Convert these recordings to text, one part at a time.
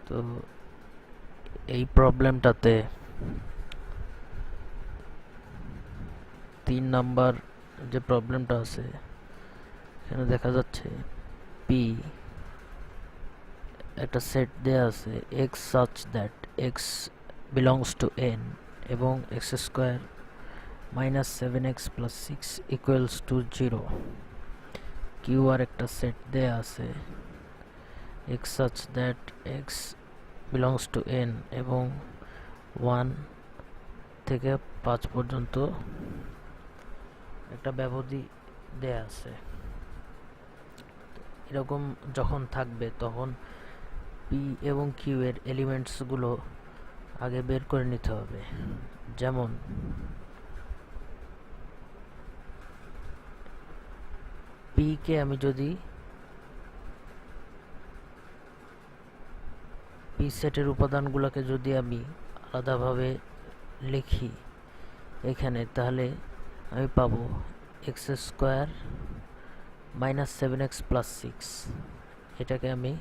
তো এই প্রবলেমটাতে 3 নাম্বার যে প্রবলেমটা আছে এখানে দেখা যাচ্ছে পি একটা সেট দেয়া আছে x such that x belongs to N এবং x square minus 7x plus 6 equals to 0। Q আর একটা সেট দেয়া আছে x such that x belongs to N এবং 1 থেকে 5 পর্যন্ত একটা ব্যবধি দেয়া আছে। এরকম যখন থাকবে তখন পি এবং কিউ এর এলিমেন্টসগুলো আগে বের করে নিতে হবে। যেমন পি কে আমি যদি পি সেটের উপাদানগুলোকে যদি আমি আলাদাভাবে লিখি এখানে, তাহলে আমি পাবো x square minus 7x plus 6। এটাকে আমি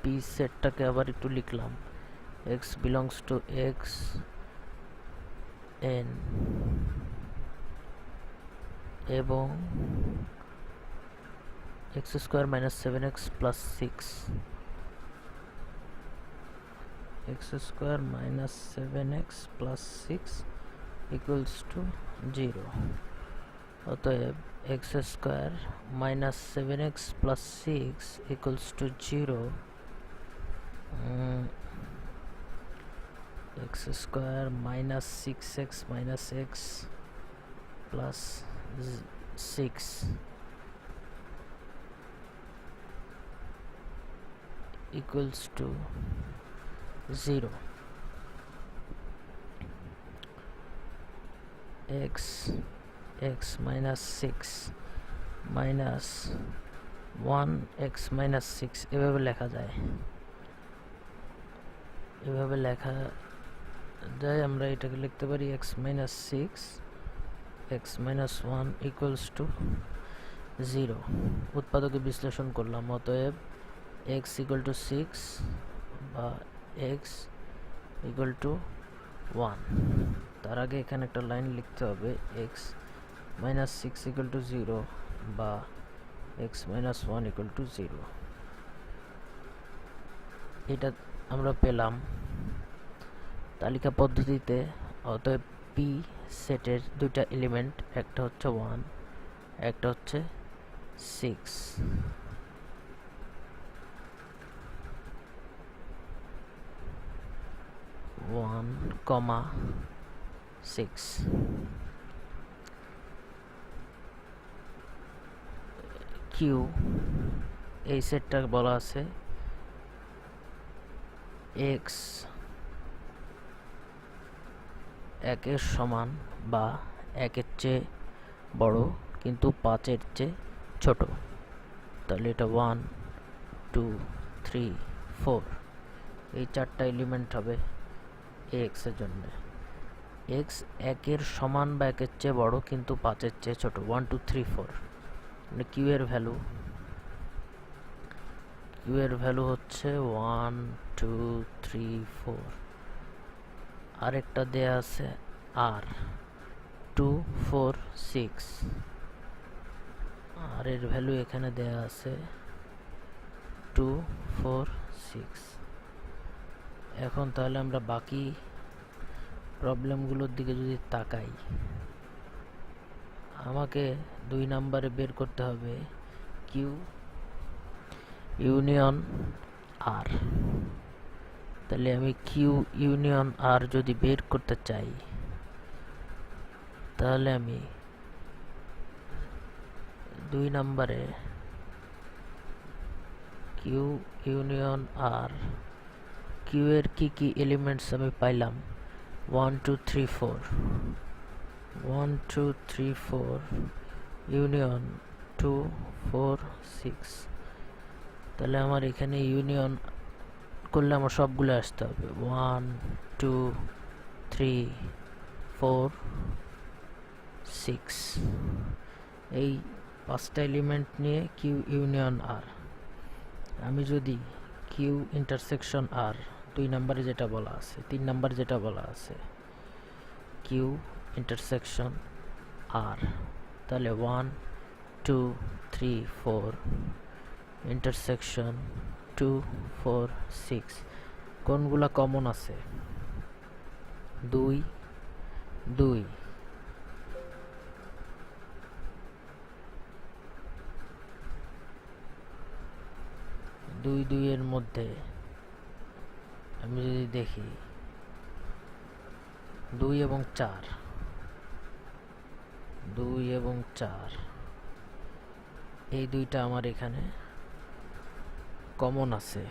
পি সেটটাকে আবার একটু লিখলাম x belongs to x N এবং x square minus 7x plus 6 x square minus 7x plus 6 equals to 0। অতএব x square minus 7x plus 6 equals to 0। X square minus 6x minus x plus 6 equals to 0। x minus 6 minus 1 x minus 6 এভাবে লেখা যায়। আমরা এটাকে লিখতে পারি x minus 6 x minus 1 equals to 0। উৎপাদকে বিশ্লেষণ করলাম, অতএব x equal to 6 বা x equal to 1। তার আগে এখানে একটা লাইন লিখতে হবে x minus 6 equal to 0 বা x minus 1 equal to 0। এটা আমরা পেলাম তালিকা পদ্ধতিতে। অতএব পি সেটের দুইটা এলিমেন্ট, একটা হচ্ছে 1 একটা হচ্ছে 6। 1, 6 কিউ এই সেটটা বলা আছে এক্স 1 এর সমান বা 1 এর চেয়ে বড় কিন্তু 5 এর চেয়ে ছোট। তাহলে এটা 1 2 3 4 এই চারটা এলিমেন্ট হবে এক্স এর জন্য। এক্স 1 এর সমান বা 1 এর চেয়ে বড় কিন্তু 5 এর চেয়ে ছোট, 1 2 3 4। মানে কিউ এর ভ্যালু হচ্ছে 1 2 3 4। আরেকটা দেয়া আছে আর 2 4 6, আর এর ভ্যালু এখানে দেয়া আছে 2 4 6। এখন তাহলে আমরা বাকি প্রবলেমগুলোর দিকে যদি তাকাই, আমাকে 2 নম্বরে বের করতে হবে কিউ ইউনিয়ন আর। তাহলে আমি কিউ ইউনিয়ন আর যদি বের করতে চাই, তাহলে আমি 2 নম্বরে কিউ ইউনিয়ন আর, কিউ এর কি এলিমেন্টস আমি পাইলাম 1 2 3 4 1 2 3 4 ইউনিয়ন 2 4 6। তাহলে আমার এখানে ইউনিয়ন করলে আমার সবগুলো আসতে হবে 1 2 3 4 6। এই 5টা এলিমেন্ট নিয়ে কিউ ইউনিয়ন আর। আমি যদি কিউ ইন্টারসেকশন আর 2 নম্বরে যেটা বলা আছে, 3 নম্বরে যেটা বলা আছে কিউ ইন্টারসেকশন আর, তাহলে 1 2 3 4 ইন্টারসেকশন 2 4 6 কোনগুলা কমন আছে? 2 2 2 2 এর মধ্যে আমি যদি দেখি 2 এবং 4, 2 এবং 4 এই দুইটা আমার এখানে কমন আছে।